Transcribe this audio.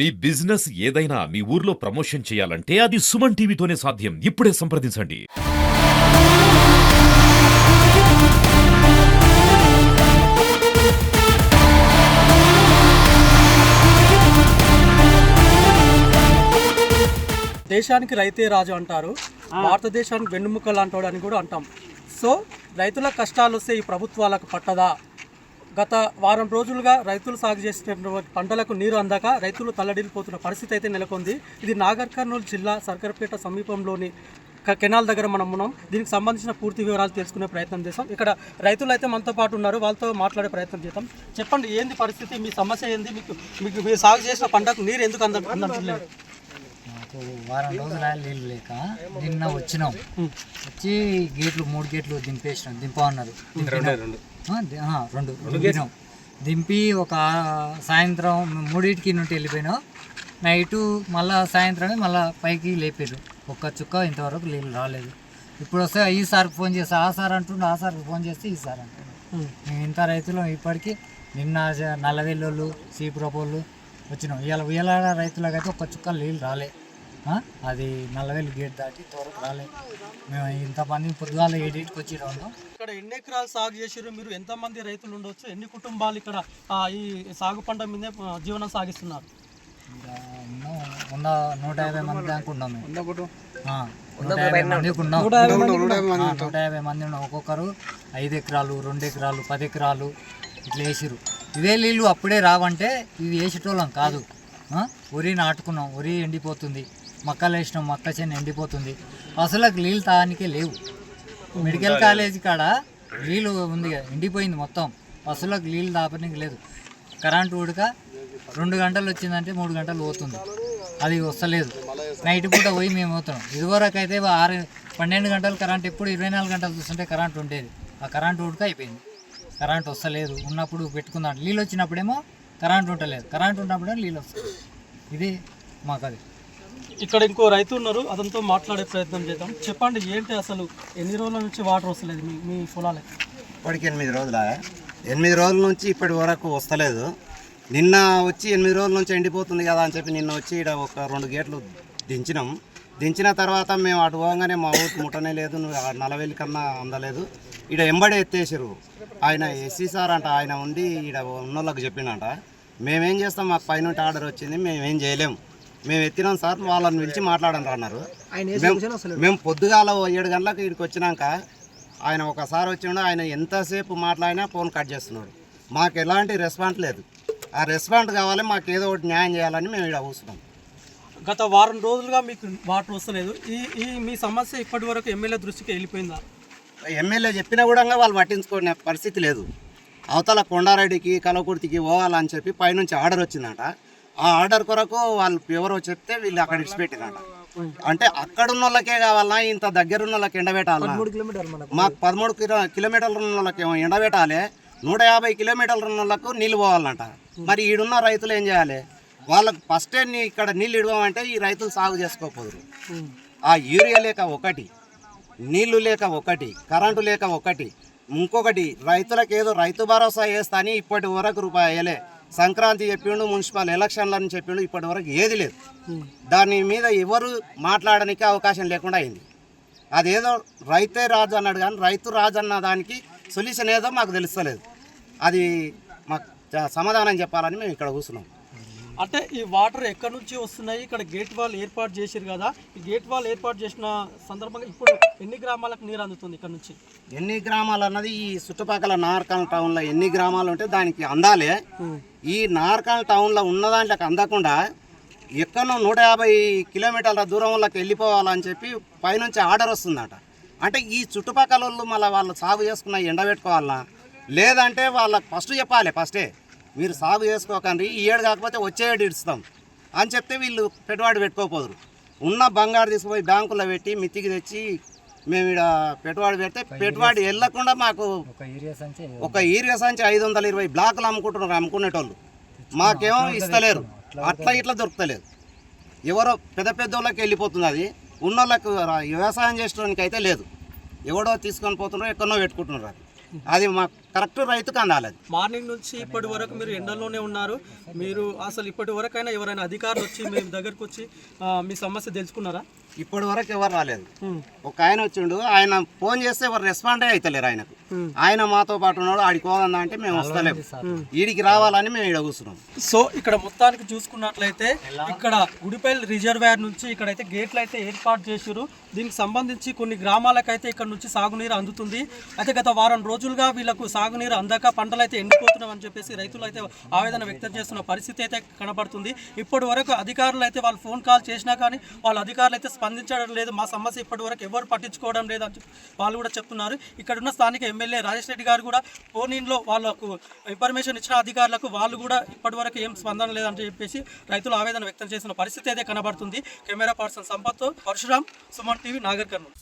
మీ business ఏదైనా మీ ఊర్లో promotion చేయాలంటే అది సుమన్ టీవీతోనే సాధ్యం. ఇప్పుడే సంప్రదించండి. దేశానికి రైతే రాజు అంటారు. భారతదేశానికి వెన్నుముక్క లాంటోడు అని కూడా అంటాం. సో రైతుల కష్టాలు వస్తే ఈ ప్రభుత్వాలకు పట్టదా? గత వారం రోజులుగా రైతులు సాగు చేసినటువంటి పంటలకు నీరు అందక రైతులు తల్లడిల్లిపోతున్న పరిస్థితి అయితే నెలకొంది. ఇది నాగర్ కర్నూలు జిల్లా సర్కర్పేట సమీపంలోని కెనాల్ దగ్గర మనం ఉన్నాం. దీనికి సంబంధించిన పూర్తి వివరాలు తెలుసుకునే ప్రయత్నం చేస్తాం. ఇక్కడ రైతులు అయితే మనతో పాటు ఉన్నారు, వాళ్ళతో మాట్లాడే ప్రయత్నం చేద్దాం. చెప్పండి, ఏంది పరిస్థితి, మీ సమస్య ఏంది? మీకు మీరు సాగు చేసిన పంటకు నీరు ఎందుకు అందట్లేదు? మాకు వారం రోజులు నీళ్ళు లేక నిన్న వచ్చినాం. వచ్చి గేట్లు 3 గేట్లు దింపన్నారు. రెండు దింపినాం. దింపి ఒక సాయంత్రం 3కి నుండి వెళ్ళిపోయినాం. నైటు మళ్ళీ సాయంత్రమే మళ్ళీ పైకి లేపారు. ఒక్క చుక్క ఇంతవరకు నీళ్ళు రాలేదు. ఇప్పుడు వస్తే ఈ సార్కి ఫోన్ చేస్తే ఆ సార్ అంటుండే, ఆ సార్కి ఫోన్ చేస్తే ఈ సార్ అంటుండే. మేము ఇంత రైతులు ఇప్పటికీ నిన్న నల్లవెల్లోళ్ళు సీపురపోళ్ళు వచ్చినాం. ఇవాళ రైతులకైతే ఒక్క చుక్క నీళ్ళు రాలే. అది నల్లవేలు గేట్ దాటి తోరకు రాలే. మేము ఇంతమంది పొద్దుగాల 7కి వచ్చి ఉన్నాం. ఇక్కడ ఎన్ని ఎకరాలు సాగు చేసారు మీరు? ఎంతమంది రైతులు ఉండవచ్చు? ఎన్ని కుటుంబాలు ఇక్కడ ఈ సాగు పంట మీదే జీవనం సాగిస్తున్నారు? 150 మంది దాకా ఉన్నాం. 150 మందికి ఉన్నాం. 150 మంది ఉన్నాం. ఒక్కొక్కరు 5 ఎకరాలు 2 ఎకరాలు 10 ఎకరాలు ఇట్లా వేసిరు. ఇవే నీళ్ళు అప్పుడే రావంటే ఇవి వేసేటోళ్ళం కాదు. వరి నాటుకున్నాం, వరి ఎండిపోతుంది. మక్కలు వేసినాం, మక్క చేను ఎండిపోతుంది. అసలు నీళ్ళు తాగానికే లేవు. మెడికల్ కాలేజీ కాడ నీళ్ళు ఉంది, ఎండిపోయింది మొత్తం. పశువులకు నీళ్ళు తాపడానికి లేదు. కరెంటు ఉడక 2 గంటలు వచ్చిందంటే 3 గంటలు పోతుంది. అది వస్తలేదు. నైట్ పూట పోయి మేము పోతున్నాం. ఇదివరకు అయితే 12 గంటలు కరెంట్, ఎప్పుడు 24 గంటలు చూస్తుంటే కరెంట్ ఉండేది. ఆ కరెంటు ఉడక అయిపోయింది. కరెంట్ వస్తలేదు. ఉన్నప్పుడు పెట్టుకుందాం, నీళ్ళు వచ్చినప్పుడేమో కరెంట్ ఉండలేదు, కరెంట్ ఉన్నప్పుడేమో నీళ్ళు వస్తుంది. ఇది మాకు అది. ఇక్కడ ఇంకో రైతు ఉన్నారు, అతనితో మాట్లాడే ప్రయత్నం చేద్దాం. చెప్పండి, ఏంటి అసలు ఎన్ని రోజుల నుంచి వాటర్ వస్తలేదు మీ పొలాలకి? ఇప్పటికి 8 రోజుల 8 రోజుల నుంచి ఇప్పటి వరకు వస్తలేదు. నిన్న వచ్చి 8 రోజుల నుంచి ఎండిపోతుంది కదా అని చెప్పి నిన్న వచ్చి ఇక్కడ ఒక 2 గేట్లు దించినాం. దించిన తర్వాత మేము అటు పోగానే మా ఊరికి ముట్టనే లేదు, 40 కన్నా అందలేదు. ఇక్కడ ఎంబడే ఎత్తేసారు. ఆయన ఎస్సీ సార్ అంట, ఆయన ఉండి ఇక్కడ ఉన్నోళ్ళకి చెప్పిండంట, మేమేం చేస్తాం, మాకు పైన ఆర్డర్ వచ్చింది, మేమేం చేయలేము, మేము ఎత్తినాం సార్, వాళ్ళని పిలిచి మాట్లాడండి అన్నారు. మేము పొద్దుగాల 7 గంటలకు ఇక్కడికి వచ్చినాక ఆయన ఒకసారి వచ్చిండు. ఆయన ఎంతసేపు మాట్లాడినా ఫోన్ కట్ చేస్తున్నాడు. మాకు ఎలాంటి రెస్పాన్స్ లేదు. ఆ రెస్పాన్స్ కావాలి, మాకు ఏదో ఒకటి న్యాయం చేయాలని మేము ఇక్కడ కూర్చున్నాం. గత వారం రోజులుగా మీకు వాటర్ వస్తలేదు. ఈ మీ సమస్య ఇప్పటి వరకు ఎమ్మెల్యే దృష్టికి వెళ్ళిపోయిందా? ఎమ్మెల్యే చెప్పినా కూడా వాళ్ళు పట్టించుకునే పరిస్థితి లేదు. అవతల కొండారెడ్డికి కలవకుర్తికి పోవాలని చెప్పి పైనుంచి ఆర్డర్ వచ్చిందంట. ఆ ఆర్డర్ కొరకు వాళ్ళు ఎవరో చెప్తే వీళ్ళు అక్కడ ఇడిచిపెట్టిందంట. అంటే అక్కడ ఉన్న వాళ్ళకే కావాలన్నా, ఇంత దగ్గర ఉన్న వాళ్ళకి ఎండబెట్టాలి. మాకు 13 కిలోమీటర్లు ఉన్న వాళ్ళకి ఎండబెట్టాలి, 150 కిలోమీటర్లు ఉన్న వాళ్ళకు నీళ్ళు పోవాలంట. మరి ఈడున్న రైతులు ఏం చేయాలి? వాళ్ళకు ఫస్టే ఇక్కడ నీళ్ళు ఇడవమంటే ఈ రైతులు సాగు చేసుకోకపోదురు. ఆ యూరియా లేక ఒకటి, నీళ్లు లేక ఒకటి, కరెంటు లేక ఒకటి, ఇంకొకటి రైతులకు ఏదో రైతు భరోసా వేస్తా అని ఇప్పటి వరకు రూపాయి వేయలే. సంక్రాంతి చెప్పిండు, మున్సిపల్ ఎలక్షన్లని చెప్పిండు, ఇప్పటి వరకు ఏది లేదు. దాని మీద ఎవరు మాట్లాడడానికి అవకాశం లేకుండా అయింది. అదేదో రైతే రాజు అన్నాడు, కానీ రైతు రాజు అన్న దానికి సొల్యూషన్ ఏదో మాకు తెలుస్తలేదు. అది మాకు సమాధానం చెప్పాలని మేము ఇక్కడ కూర్చున్నాం. అంటే ఈ వాటర్ ఎక్కడి నుంచి వస్తున్నాయి? ఇక్కడ గేట్ వాల్ ఏర్పాటు చేశారు కదా, ఈ గేట్ వాల్ ఏర్పాటు చేసిన సందర్భంగా ఇప్పుడు ఎన్ని గ్రామాలకు నీరు అందుతుంది ఇక్కడ నుంచి? ఎన్ని గ్రామాలు అన్నది ఈ చుట్టుపక్కల నార్కల్ టౌన్లో ఎన్ని గ్రామాలు ఉంటే దానికి అందాలే. ఈ నార్కల్ టౌన్లో ఉన్న దాంట్లోకి అందకుండా ఎక్కడో 150 కిలోమీటర్ల దూరంలోకి వెళ్ళిపోవాలని చెప్పి పైనుంచి ఆర్డర్ వస్తుందట. అంటే ఈ చుట్టుపక్కల వాళ్ళు మళ్ళీ వాళ్ళు సాగు చేసుకున్న ఎండబెట్టుకోవాలన్నా, లేదంటే వాళ్ళకి ఫస్ట్ చెప్పాలి, ఫస్టే మీరు సాగు చేసుకోకండి, ఈ ఏడు కాకపోతే వచ్చే ఏడు ఇడుస్తాం అని చెప్తే వీళ్ళు పెట్టుబడి పెట్టుకోపోదురు. ఉన్న బంగారు తీసుకుపోయి బ్యాంకులో పెట్టి మిత్తికి తెచ్చి మేము ఇక్కడ పెట్టుబడి పెడితే పెట్టుబడి వెళ్ళకుండా మాకు ఒక యూరియా సంచి 520 బ్లాకులు అమ్ముకునేటోళ్ళు మాకేమో ఇస్తలేరు. అట్లా ఇట్లా దొరుకుతలేదు. ఎవరో పెద్ద వాళ్ళకి వెళ్ళిపోతుంది. అది ఉన్న వాళ్ళకు వ్యవసాయం చేసుకోవడానికి అయితే లేదు. ఎవడో తీసుకొని పోతున్నారు, ఎక్కడో పెట్టుకుంటున్నారు. అది మాకు కరెక్ట్ రైతుకు అందాలి అది. మార్నింగ్ నుంచి ఇప్పటి వరకు మీరు ఎండలోనే ఉన్నారు. మీరు అసలు ఇప్పటి వరకైనా ఎవరైనా అధికారులు వచ్చి మీ దగ్గరకు వచ్చి మీ సమస్య తెలుసుకున్నారా? ఇప్పటి వరకు ఎవరు రాలేదు. ఒక ఆయన వచ్చిండు, ఆయన ఫోన్ చేస్తే ఎవరు రెస్పాండే అవుతలేరు ఆయనకు. ఆయన మాతో పాటు ఉన్నాడు, ఆడికి పోదా అంటే మేము వస్తలేము, ఈడికి రావాలని మేము ఈడ కూర్చున్నాం. సో ఇక్కడ మొత్తానికి చూసుకున్నట్లయితే ఇక్కడ గుడిపల్లి రిజర్వాయర్ నుంచి ఇక్కడైతే గేట్లు అయితే ఏర్పాటు చేసారు. దీనికి సంబంధించి కొన్ని గ్రామాలకైతే ఇక్కడ నుంచి సాగునీరు అందుతుంది. అయితే గత వారం రోజులుగా వీళ్ళకు సాగునీరు అందక పంటలు అయితే ఎండిపోతున్నాం అని చెప్పేసి రైతులు అయితే ఆవేదన వ్యక్తం చేస్తున్న పరిస్థితి అయితే కనబడుతుంది. ఇప్పటి వరకు అధికారులు అయితే వాళ్ళు ఫోన్ కాల్ చేసినా కానీ వాళ్ళ అధికారులు అయితే స్పందించడం లేదు. మా సమస్య ఇప్పటి వరకు ఎవరు పట్టించుకోవడం లేదని వాళ్ళు కూడా చెప్తున్నారు. ఇక్కడ ఉన్న స్థానిక ఎమ్మెల్యే రాజేష్ రెడ్డి గారు కూడా ఫోన్లో వాళ్ళకు ఇన్ఫర్మేషన్ ఇచ్చిన అధికారులకు వాళ్ళు కూడా ఇప్పటి వరకు ఏం స్పందన లేదని చెప్పేసి రైతులు ఆవేదన వ్యక్తం చేసిన పరిస్థితి అయితే కనబడుతుంది. Camera person Sampath, Parashuram, Suman TV, Nagar Kurnool.